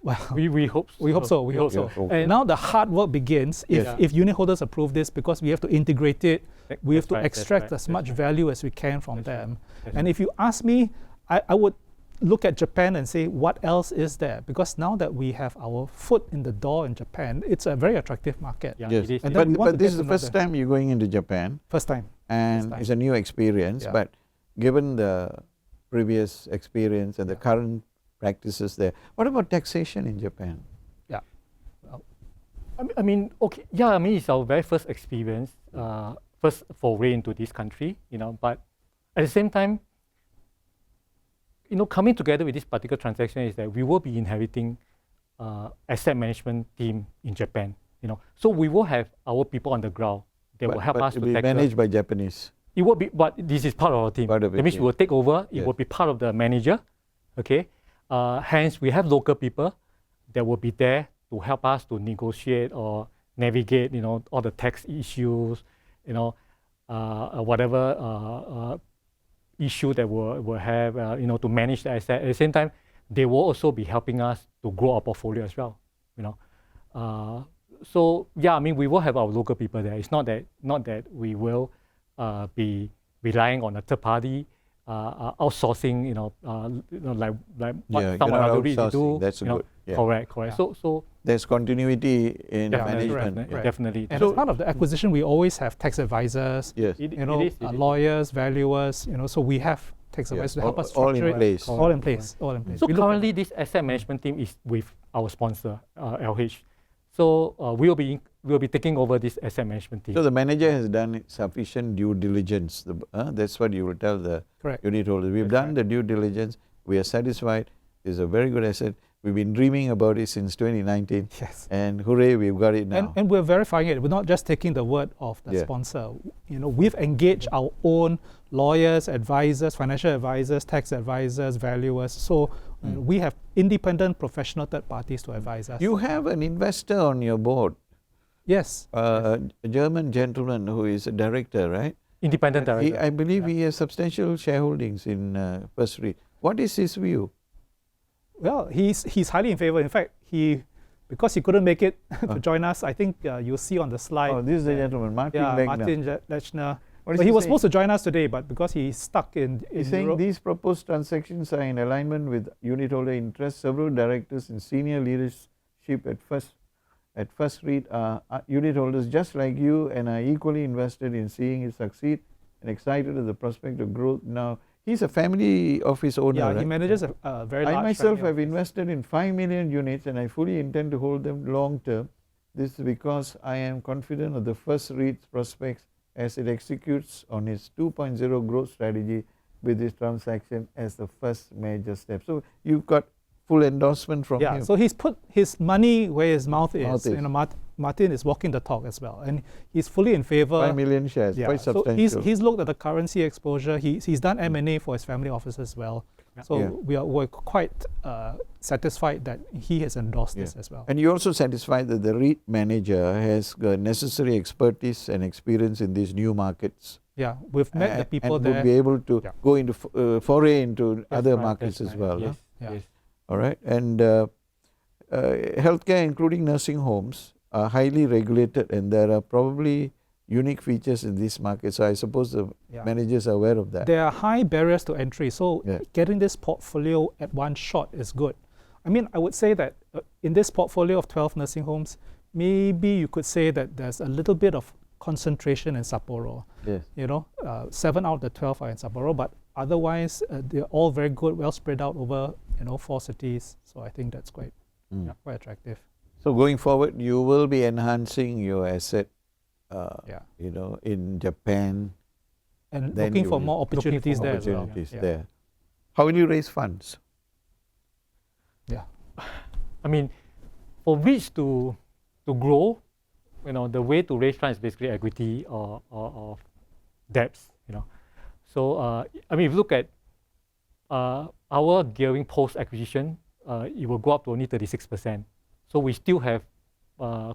Speaker 2: Well,
Speaker 3: we hope so.
Speaker 2: We hope so. We hope so. And now the hard work begins if unit holders approve this, because we have to integrate it. We have to extract as much value as we can from them. And if you ask me, I would look at Japan and say, what else is there? Because now that we have our foot in the door in Japan, it's a very attractive market.
Speaker 3: Yeah,
Speaker 1: Yes.
Speaker 3: it is.
Speaker 2: And
Speaker 1: But this is the first time you're going into Japan,
Speaker 2: First time.
Speaker 1: and it's a new experience.
Speaker 2: Yeah.
Speaker 1: But given the previous experience and the current practices there, what about taxation in Japan?
Speaker 2: Yeah.
Speaker 3: I mean, okay, yeah, I mean, it's our very first experience, first foray into this country, but at the same time, coming together with this particular transaction is that we will be inheriting asset management team in Japan, So we will have our people on the ground that will help us to
Speaker 1: be
Speaker 3: tackle.
Speaker 1: managed by Japanese.
Speaker 3: It will be, but this is part of our team.
Speaker 1: Part of it,
Speaker 3: that means we will take over. It
Speaker 1: Yes.
Speaker 3: will be part of the manager, okay? Hence, we have local people that will be there to help us to negotiate or navigate, all the tax issues, whatever issue that we'll have, to manage the asset. At the same time, they will also be helping us to grow our portfolio as well, So yeah, I mean, we will have our local people there. It's not that we will be relying on a third party outsourcing, like what some other REITs do.
Speaker 1: That's good. Yeah.
Speaker 3: Correct.
Speaker 2: Yeah.
Speaker 3: So
Speaker 1: There's continuity in
Speaker 3: definitely,
Speaker 1: management.
Speaker 2: Right.
Speaker 3: definitely.
Speaker 2: And as part of the acquisition, we always have tax advisors,
Speaker 1: Yes.
Speaker 3: It is.
Speaker 2: lawyers, valuers, so we have tax advisors to help us
Speaker 1: all
Speaker 2: structure
Speaker 1: in place.
Speaker 2: All in place. All in place.
Speaker 3: So
Speaker 2: We look at
Speaker 3: currently, this asset management team is with our sponsor, LH. So we will be taking over this asset management team.
Speaker 1: So the manager has done sufficient due diligence. That's what you will tell the
Speaker 2: Correct.
Speaker 1: unit holders. We've done the due diligence. We are satisfied. It's a very good asset. We've been dreaming about it since 2019.
Speaker 2: Yes.
Speaker 1: And hooray, we've got it now.
Speaker 2: And we're verifying it. We're not just taking the word of the sponsor. We've engaged our own lawyers, advisors, financial advisors, tax advisors, valuers. So We have independent professional third parties to advise us.
Speaker 1: You have an investor on your board,
Speaker 2: Yes.
Speaker 1: a German gentleman who is a director, right?
Speaker 3: Independent director.
Speaker 1: I believe he has substantial shareholdings in First REIT. What is his view?
Speaker 2: Well, he's highly in favor. In fact, because he couldn't make it to join us, I think you'll see on the slide.
Speaker 1: Oh, this is the gentleman, Martin
Speaker 2: Yeah,
Speaker 1: Legner.
Speaker 2: Martin Lechner.
Speaker 1: What is
Speaker 2: But he was
Speaker 1: saying?
Speaker 2: supposed to join us today, but because he's stuck in
Speaker 1: He's saying
Speaker 2: Europe,
Speaker 1: these proposed transactions are in alignment with unitholder interests. Several directors and senior leadership at First REIT are unitholders just like you and are equally invested in seeing it succeed and excited at the prospect of growth. Now, he's a family office owner,
Speaker 2: yeah,
Speaker 1: right?
Speaker 2: he manages a very large
Speaker 1: I myself
Speaker 2: family
Speaker 1: have
Speaker 2: office.
Speaker 1: invested in 5 million units and I fully intend to hold them long term. This is because I am confident of the First REIT's prospects as it executes on its 2.0 growth strategy with this transaction as the first major step. So you've got full endorsement from
Speaker 2: Yeah,
Speaker 1: him.
Speaker 2: so he's put his money where his mouth is.
Speaker 1: Mouth is.
Speaker 2: You know, Martin is walking the talk as well, and he's fully in favor.
Speaker 1: 5 million shares,
Speaker 2: Yeah,
Speaker 1: quite
Speaker 2: so
Speaker 1: substantial.
Speaker 2: he's looked at the currency exposure. He's done M&A for his family office as well. So we're quite satisfied that he has endorsed this as well.
Speaker 1: And you're also satisfied that the REIT manager has got necessary expertise and experience in these new markets.
Speaker 2: Yeah, we've met the people
Speaker 1: and
Speaker 2: there.
Speaker 1: would be able to go into foray into other
Speaker 3: right,
Speaker 1: markets
Speaker 3: that's
Speaker 1: as
Speaker 3: right.
Speaker 1: well.
Speaker 3: Yes,
Speaker 2: Yeah.
Speaker 3: yes.
Speaker 1: All right, and healthcare, including nursing homes, are highly regulated, and there are probably unique features in this market. So I suppose the managers are aware of that.
Speaker 2: There are high barriers to entry, so getting this portfolio at one shot is good. I mean, I would say that in this portfolio of 12 nursing homes, maybe you could say that there's a little bit of concentration in Sapporo.
Speaker 1: Yes.
Speaker 2: You know, 7 out of the 12 are in Sapporo, but otherwise they're all very good, well spread out over 4 cities. So I think that's quite attractive.
Speaker 1: So going forward, you will be enhancing your asset, in Japan.
Speaker 2: And
Speaker 1: Then
Speaker 2: looking
Speaker 1: you
Speaker 2: for
Speaker 1: will-
Speaker 2: more opportunities there as well.
Speaker 1: Opportunities there. How will you raise funds?
Speaker 2: Yeah.
Speaker 3: I mean, for REITs to grow, the way to raise funds is basically equity or debts. So I mean, if you look at our gearing post acquisition, it will go up to only 36%. So we still have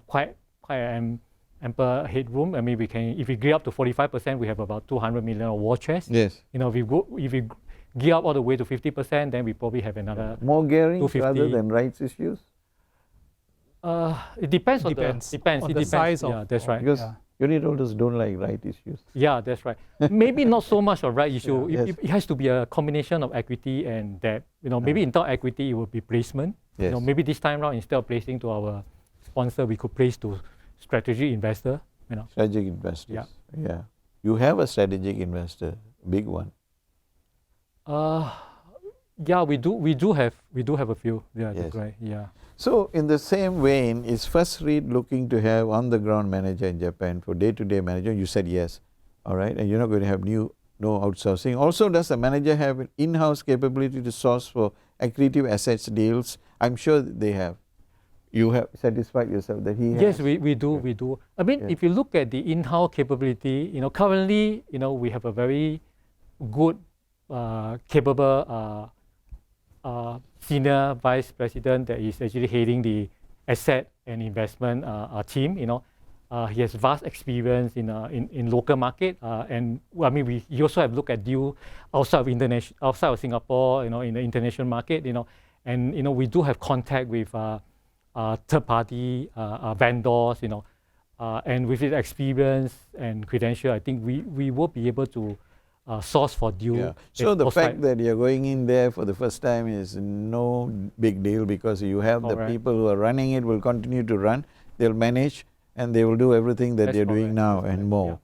Speaker 3: quite ample headroom. I mean, if we gear up to 45%, we have about 200 million of war chest.
Speaker 1: Yes.
Speaker 3: If we gear up all the way to 50%, then we probably have another
Speaker 1: More gearing
Speaker 3: 250.
Speaker 1: rather than rights issues?
Speaker 3: It depends on
Speaker 2: Depends
Speaker 3: the
Speaker 2: on the
Speaker 3: it depends.
Speaker 2: size of-
Speaker 3: Yeah, that's right.
Speaker 1: Because unitholders don't like right issues.
Speaker 3: Yeah, that's right. Maybe not so much of right issue.
Speaker 1: Yeah.
Speaker 3: It has to be a combination of equity and debt. Maybe without equity, it would be placement.
Speaker 1: Yes.
Speaker 3: Maybe this time around, instead of placing to our sponsor, we could place to strategic investor.
Speaker 1: Strategic investors.
Speaker 3: Yeah.
Speaker 1: Yeah. You have a strategic investor, big one.
Speaker 3: Yeah, we do have a few. Yeah,
Speaker 1: Yes.
Speaker 3: that's right. Yeah.
Speaker 1: So in the same vein, is First REIT looking to have on-the-ground manager in Japan for day-to-day management? You said yes, all right, and you're not going to have no outsourcing. Also, does the manager have an in-house capability to source for accretive assets deals? I'm sure that they have. You have satisfied yourself that he has.
Speaker 3: Yes, we do. I mean, if you look at the in-house capability, currently, we have a very good, capable senior vice president that is actually heading the asset and investment team. He has vast experience in local market, and I mean, he also have looked at deal outside of Singapore, in the international market, and we do have contact with third-party vendors, and with his experience and credential, I think we will be able to source for deal.
Speaker 1: Yeah. So the fact that you're going in there for the first time is no big deal, because you have the people who are running it will continue to run, they'll manage, and they will do everything that they're doing now and more.
Speaker 3: Yeah.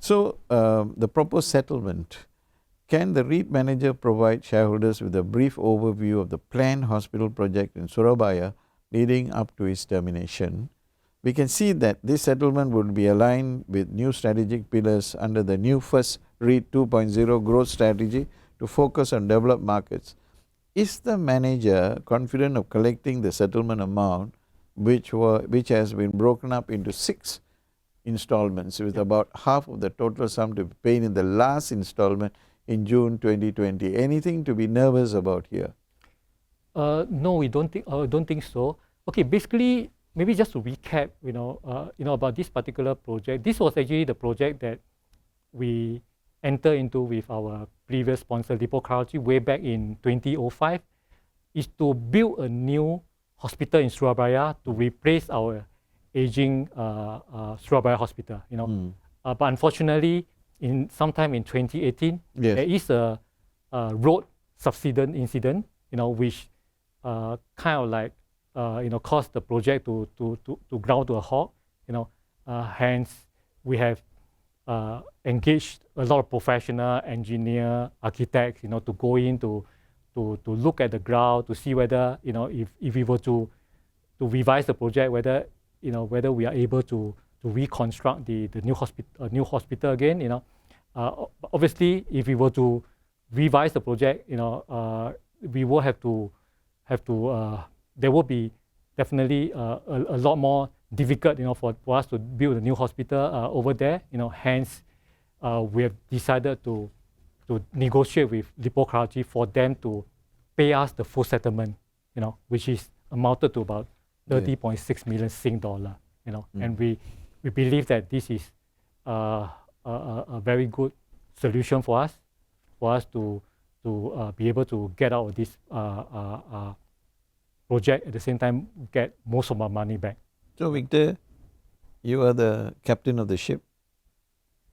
Speaker 1: So the proposed settlement, can the REIT manager provide shareholders with a brief overview of the planned hospital project in Surabaya leading up to its termination? We can see that this settlement would be aligned with new strategic pillars under the new First REIT 2.0 growth strategy to focus on developed markets. Is the manager confident of collecting the settlement amount, which has been broken up into 6 installments, with about half of the total sum to be paid in the last installment in June 2020? Anything to be nervous about here?
Speaker 3: No, we don't think so. Okay, basically, maybe just to recap, about this particular project. This was actually the project that we entered into with our previous sponsor, Lipo Karachi, way back in 2005, is to build a new hospital in Surabaya to replace our aging Surabaya hospital. But unfortunately, sometime in 2018,
Speaker 1: Yes.
Speaker 3: there is a road subsidence incident, which kind of like caused the project to ground to a halt. Hence we have engaged a lot of professional engineer, architects, to go in to look at the ground to see whether if we were to revise the project, whether we are able to reconstruct the new hospital again. Obviously, if we were to revise the project, we will have to there will be definitely a lot more difficult, for us to build a new hospital over there. Hence, we have decided to negotiate with Lipo Karachi for them to pay us the full settlement, which is amounted to about 30.6 million Sing dollar. And we believe that this is a very good solution for us to be able to get out of this project, at the same time get most of our money back.
Speaker 1: So Victor, you are the captain of the ship.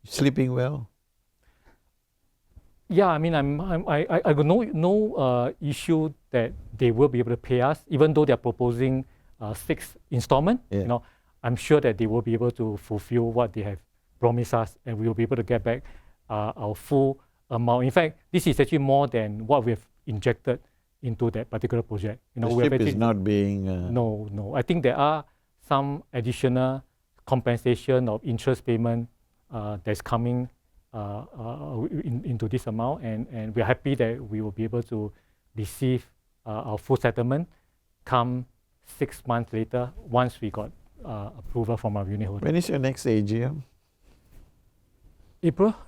Speaker 1: Sleeping well?
Speaker 3: Yeah, I mean, I got no issue that they will be able to pay us, even though they are proposing 6 installment.
Speaker 1: Yeah.
Speaker 3: I'm sure that they will be able to fulfill what they have promised us, and we will be able to get back our full amount. In fact, this is actually more than what we have injected into that particular project.
Speaker 1: The ship is not being...
Speaker 3: No. I think there are some additional compensation of interest payment that's coming into this amount, and we're happy that we will be able to receive our full settlement come 6 months later, once we got approval from our unit holder.
Speaker 1: When is your next AGM?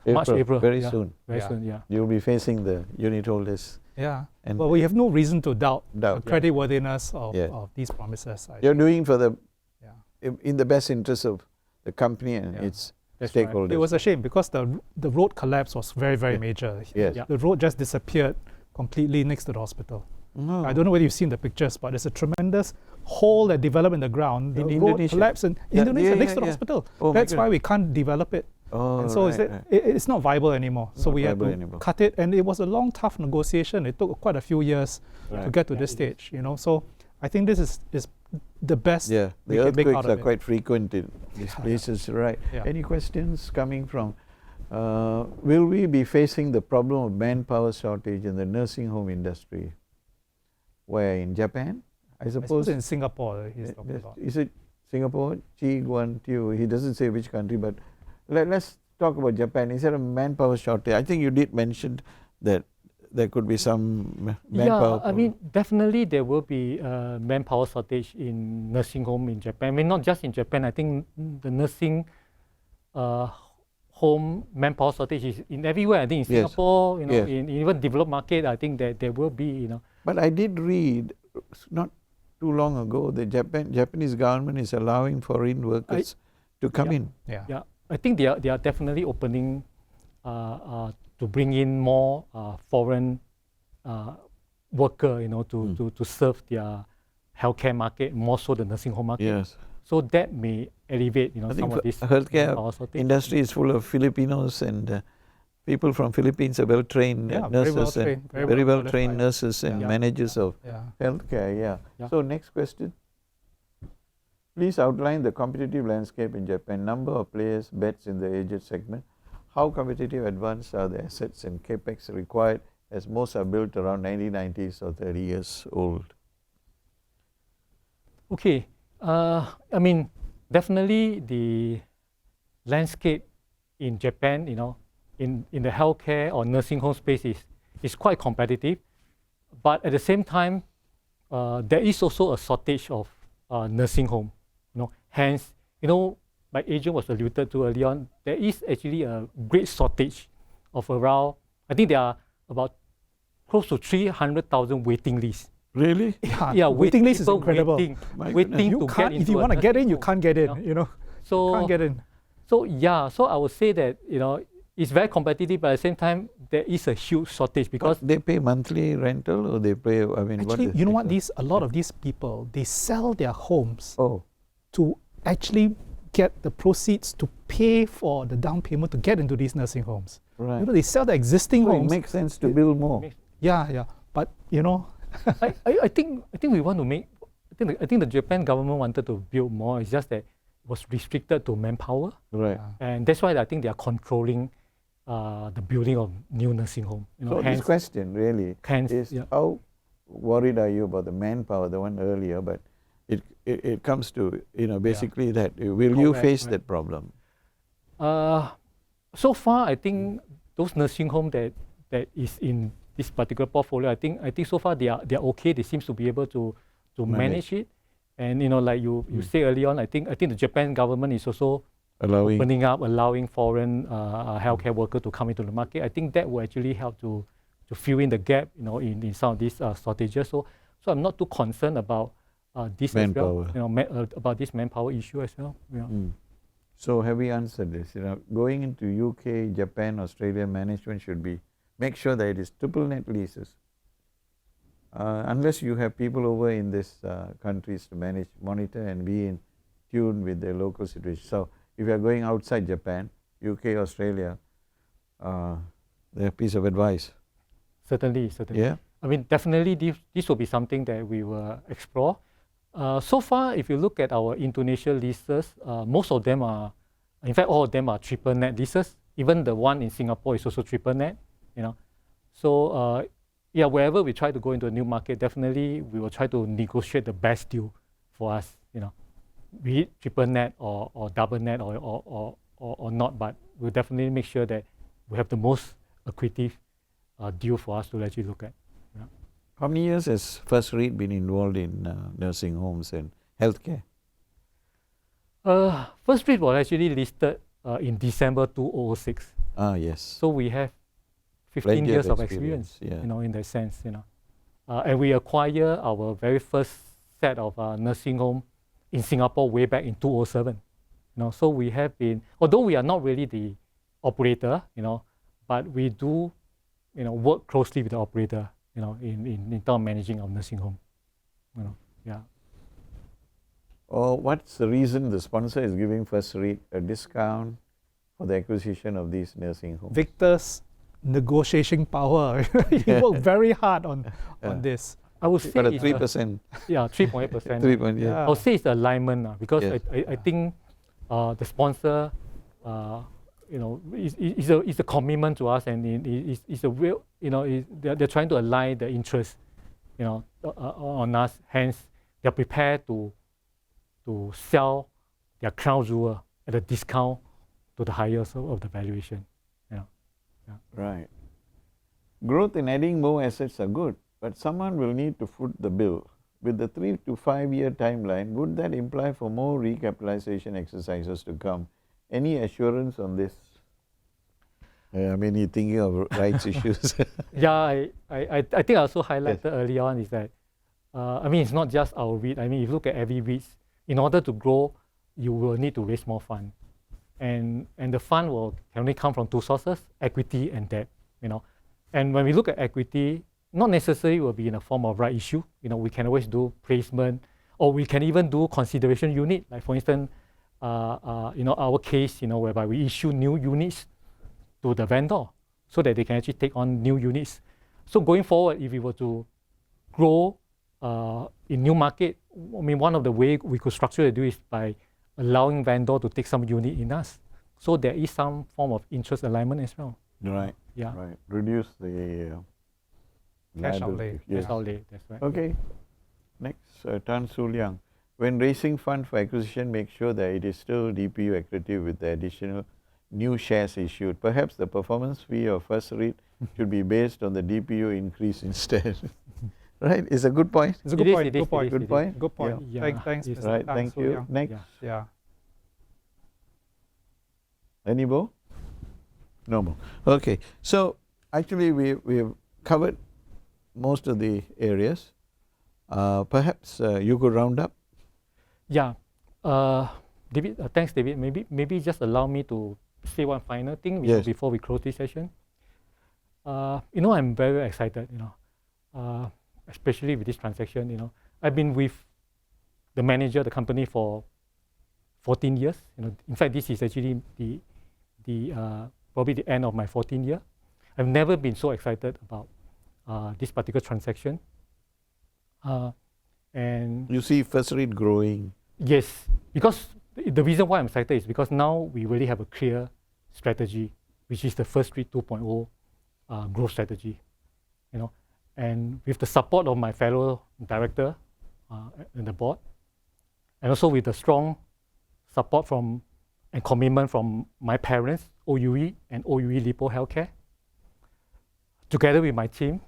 Speaker 3: March, April.
Speaker 1: Very soon.
Speaker 3: Very soon, yeah.
Speaker 1: You'll be facing the unit holders.
Speaker 2: Yeah.
Speaker 1: And
Speaker 2: Well, we have no reason to doubt the
Speaker 1: yeah.
Speaker 2: creditworthiness of these promises.
Speaker 1: You're doing for the
Speaker 2: Yeah.
Speaker 1: in the best interest of the company and its
Speaker 3: That's right.
Speaker 1: stakeholders.
Speaker 2: It was a shame because the road collapse was very, very major.
Speaker 1: Yes.
Speaker 3: Yeah.
Speaker 2: The road just disappeared completely next to the hospital.
Speaker 1: No.
Speaker 2: I don't know whether you've seen the pictures, but there's a tremendous hole that developed in the ground. The
Speaker 1: In
Speaker 2: road
Speaker 1: Indonesia?
Speaker 2: collapsed in
Speaker 1: Yeah,
Speaker 2: Indonesia next to the
Speaker 1: yeah.
Speaker 2: hospital.
Speaker 1: Oh my
Speaker 2: That's why
Speaker 1: goodness.
Speaker 2: we can't develop it.
Speaker 1: Oh,
Speaker 2: And so
Speaker 1: right.
Speaker 2: it's not viable anymore. So
Speaker 1: Not
Speaker 2: we had to
Speaker 1: viable anymore.
Speaker 2: cut it, and it was a long, tough negotiation. It took quite a few years to
Speaker 1: Right.
Speaker 2: get to this stage. So I think this is the best
Speaker 1: Yeah,
Speaker 2: we
Speaker 1: the
Speaker 2: can make
Speaker 1: earthquakes
Speaker 2: out
Speaker 1: are
Speaker 2: of it.
Speaker 1: quite frequent in these places, right?
Speaker 2: Yeah.
Speaker 1: Any questions coming from, will we be facing the problem of manpower shortage in the nursing home industry? Where, in Japan? I
Speaker 2: I
Speaker 1: suppose.
Speaker 2: suppose in Singapore he's talking about.
Speaker 1: Is it Singapore? Chi Guan Tiu. He doesn't say which country, but let's talk about Japan. Is there a manpower shortage? I think you did mention that there could be some manpower.
Speaker 3: Yeah, I mean, definitely there will be manpower shortage in nursing home in Japan. I mean, not just in Japan. I think the nursing home manpower shortage is in everywhere. I think in
Speaker 1: Yes.
Speaker 3: Singapore,
Speaker 1: Yes.
Speaker 3: in even developed market, I think that there will be,
Speaker 1: But I did read not too long ago the Japanese government is allowing foreign workers to come in.
Speaker 2: Yeah.
Speaker 3: Yeah, I think they are definitely opening to bring in more foreign worker, to serve their healthcare market, more so the nursing home market.
Speaker 1: Yes.
Speaker 3: So that may elevate,
Speaker 1: I think
Speaker 3: some of this
Speaker 1: healthcare
Speaker 3: manpower shortage.
Speaker 1: industry is full of Filipinos, and people from Philippines are well trained
Speaker 2: Yeah, very
Speaker 1: nurses
Speaker 2: well
Speaker 1: and
Speaker 2: trained,
Speaker 1: very well
Speaker 2: qualified.
Speaker 1: trained nurses and
Speaker 2: Yeah.
Speaker 1: managers of
Speaker 2: Yeah.
Speaker 1: healthcare. Yeah.
Speaker 3: Yeah.
Speaker 1: So next question. Please outline the competitive landscape in Japan. Number of players, bets in the aged segment. How competitive advanced are the assets and capex required, as most are built around 1990s or 30 years old?
Speaker 3: Okay, I mean, definitely the landscape in Japan, in the healthcare or nursing home space is quite competitive, but at the same time, there is also a shortage of nursing home. Hence, my agent was alluded to earlier on, there is actually a great shortage of around, I think there are about close to 300,000 waiting lists
Speaker 1: Really?
Speaker 2: Yeah, waiting list is
Speaker 3: people
Speaker 2: incredible.
Speaker 1: My
Speaker 3: waiting
Speaker 2: You
Speaker 3: to get
Speaker 2: can't,
Speaker 3: into
Speaker 2: if you
Speaker 3: a
Speaker 2: want to get in,
Speaker 3: nursing
Speaker 2: you
Speaker 3: home,
Speaker 2: can't get in.
Speaker 3: know.
Speaker 2: You know,
Speaker 3: So
Speaker 2: can't get in.
Speaker 3: So yeah, so I would say that it's very competitive, but at the same time there is a huge shortage because
Speaker 1: But they pay monthly rental, or they pay, I mean, what
Speaker 2: Actually,
Speaker 1: is
Speaker 2: you know what?
Speaker 1: it?
Speaker 2: A lot of these people, they sell their homes
Speaker 1: Oh,
Speaker 2: to actually get the proceeds to pay for the down payment to get into these nursing homes.
Speaker 1: right.
Speaker 2: You know, they sell the existing
Speaker 1: So it
Speaker 2: homes.
Speaker 1: makes sense to build more.
Speaker 2: Yeah. But you know,
Speaker 3: I think we want to make. I think the Japan government wanted to build more. It's just that it was restricted to manpower,
Speaker 1: Right.
Speaker 3: and that's why I think they are controlling the building of new nursing home.
Speaker 1: So this question really is
Speaker 3: yeah.
Speaker 1: how worried are you about the manpower, the one earlier, but it comes to, basically that, will you face that problem?
Speaker 3: So far, I think those nursing home that is in this particular portfolio, I think so far they are okay. They seems to be able to manage it, and like you say early on, I think the Japan government is also allowing foreign healthcare workers to come into the market. I think that will actually help to fill in the gap, in some of these shortages. So I'm not too concerned about this
Speaker 1: Manpower.
Speaker 3: as well, about this manpower issue as well. Yeah.
Speaker 1: So have we answered this? Going into UK, Japan, Australia, management should make sure that it is triple net leases. Unless you have people over in these countries to monitor and be in tune with the local situation. So if you are going outside Japan, UK, Australia, their piece of advice.
Speaker 3: Certainly.
Speaker 1: Yeah.
Speaker 3: I mean, definitely this will be something that we will explore. So far, if you look at our Indonesia leases, most of them are, in fact, all of them are triple net leases. Even the one in Singapore is also triple net. So wherever we try to go into a new market, definitely we will try to negotiate the best deal for us. Be it triple net or double net or not, but we'll definitely make sure that we have the most accretive deal for us to actually look at. Yeah.
Speaker 1: How many years has First REIT been involved in nursing homes and healthcare?
Speaker 3: First REIT was actually listed in December 2006.
Speaker 1: Yes.
Speaker 3: So we have 15
Speaker 1: Plenty
Speaker 3: years of experience,
Speaker 1: yeah.
Speaker 3: In that sense, and we acquired our very first set of nursing home in Singapore way back in 2007. So we have been, although we are not really the operator, but we do, work closely with the operator, in terms of managing our nursing home. Yeah.
Speaker 1: Or what's the reason the sponsor is giving First REIT a discount for the acquisition of these nursing homes?
Speaker 2: Victor's negotiation power. He worked very hard on this.
Speaker 3: I would say
Speaker 1: But at
Speaker 3: it's
Speaker 1: 3%.
Speaker 3: Yeah, 3.8%.
Speaker 1: 3%, yeah.
Speaker 3: I would say it's alignment because
Speaker 1: Yes.
Speaker 3: I think the sponsor, is a commitment to us, and it's a real, they're trying to align the interest, on us. Hence, they're prepared to sell their crown jewel at a discount to the highest of the valuation.
Speaker 1: Right. Growth in adding more assets are good, but someone will need to foot the bill. With the 3 to 5 year timeline, would that imply for more recapitalization exercises to come? Any assurance on this? I mean, you're thinking of rights issues.
Speaker 3: Yeah, I think I also highlighted early on is that, it's not just our REIT. If you look at every REIT, in order to grow, you will need to raise more funds. And the fund can only come from two sources, equity and debt. And when we look at equity, not necessarily will be in a form of right issue. We can always do placement, or we can even do consideration unit. Like for instance, our case, whereby we issue new units to the vendor so that they can actually take on new units. So going forward, if we were to grow in new market, one of the way we could structure the deal is by allowing vendor to take some unit in us. So there is some form of interest alignment as well.
Speaker 1: Right.
Speaker 3: Yeah.
Speaker 1: Right. Reduce the
Speaker 2: Cash
Speaker 1: liability.
Speaker 2: outlay.
Speaker 1: Yes.
Speaker 3: That's outlay, that's right.
Speaker 1: Okay. Next, Tan Su Liang. When raising fund for acquisition, make sure that it is still DPU accretive with the additional new shares issued. Perhaps the performance fee of First REIT should be based on the DPU increase instead. Right? It's a good point.
Speaker 2: It's a good
Speaker 3: It is,
Speaker 2: point.
Speaker 3: it is,
Speaker 2: Good point.
Speaker 3: it is, it
Speaker 1: Good point.
Speaker 2: Good point.
Speaker 3: Yeah.
Speaker 2: Thanks,
Speaker 3: Yes.
Speaker 2: Mr.
Speaker 1: Right.
Speaker 2: Tan
Speaker 1: Thank
Speaker 2: Su
Speaker 1: you.
Speaker 2: Liang.
Speaker 1: Next.
Speaker 2: Yeah.
Speaker 1: Any more? No more. Okay. So actually we have covered most of the areas. Perhaps you could round up.
Speaker 3: Yeah. David, thanks, David. Maybe just allow me to say one final thing
Speaker 1: Yes.
Speaker 3: before we close this session. I'm very, very excited, especially with this transaction. I've been with the manager of the company for 14 years. In fact, this is actually the probably the end of my 14th year. I've never been so excited about this particular transaction. And
Speaker 1: You see First REIT growing.
Speaker 3: yes, because the reason why I'm excited is because now we really have a clear strategy, which is the First REIT 2.0 growth strategy. And with the support of my fellow director and the board, and also with the strong support from and commitment from my parents, OUE and OUE Lipo Healthcare, together with my team,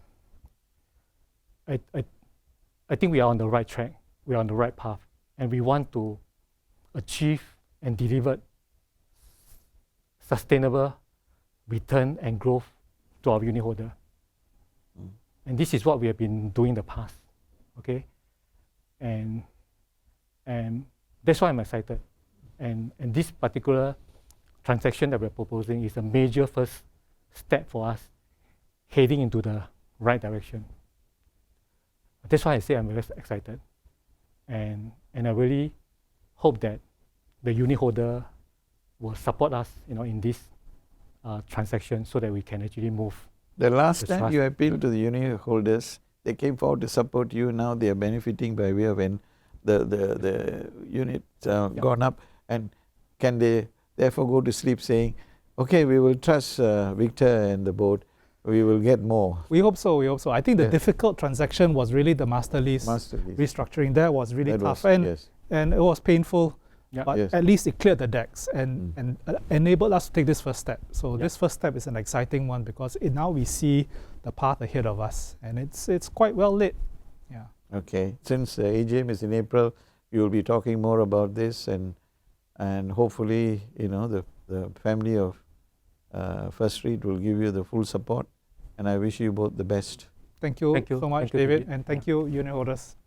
Speaker 3: I think we are on the right track. We are on the right path, and we want to achieve and deliver sustainable return and growth to our unit holder. And this is what we have been doing in the past, okay? And that's why I'm excited. And this particular transaction that we're proposing is a major first step for us heading into the right direction. That's why I say I'm very excited. And I really hope that the unit holder will support us, in this transaction so that we can actually move.
Speaker 1: The last time
Speaker 3: trust.
Speaker 1: you appealed to the unit holders, they came forward to support you. Now they are benefiting by way of when the unit gone up. And can they therefore go to sleep saying, okay, we will trust Victor and the board, we will get more?
Speaker 2: We hope so. I think the difficult transaction was really the master lease. Restructuring. That was really tough. And it was painful.
Speaker 3: Yeah.
Speaker 2: But at least it cleared the decks and enabled us to take this first step. So this first step is an exciting one because now we see the path ahead of us, and it's quite well lit. Yeah.
Speaker 1: Okay. Since AGM is in April, you will be talking more about this, and hopefully, the family of First REIT will give you the full support. And I wish you both the best.
Speaker 2: Thank you
Speaker 3: Thank you.
Speaker 2: so much,
Speaker 3: Thank you,
Speaker 2: David,
Speaker 3: David.
Speaker 2: and thank you, unit holders.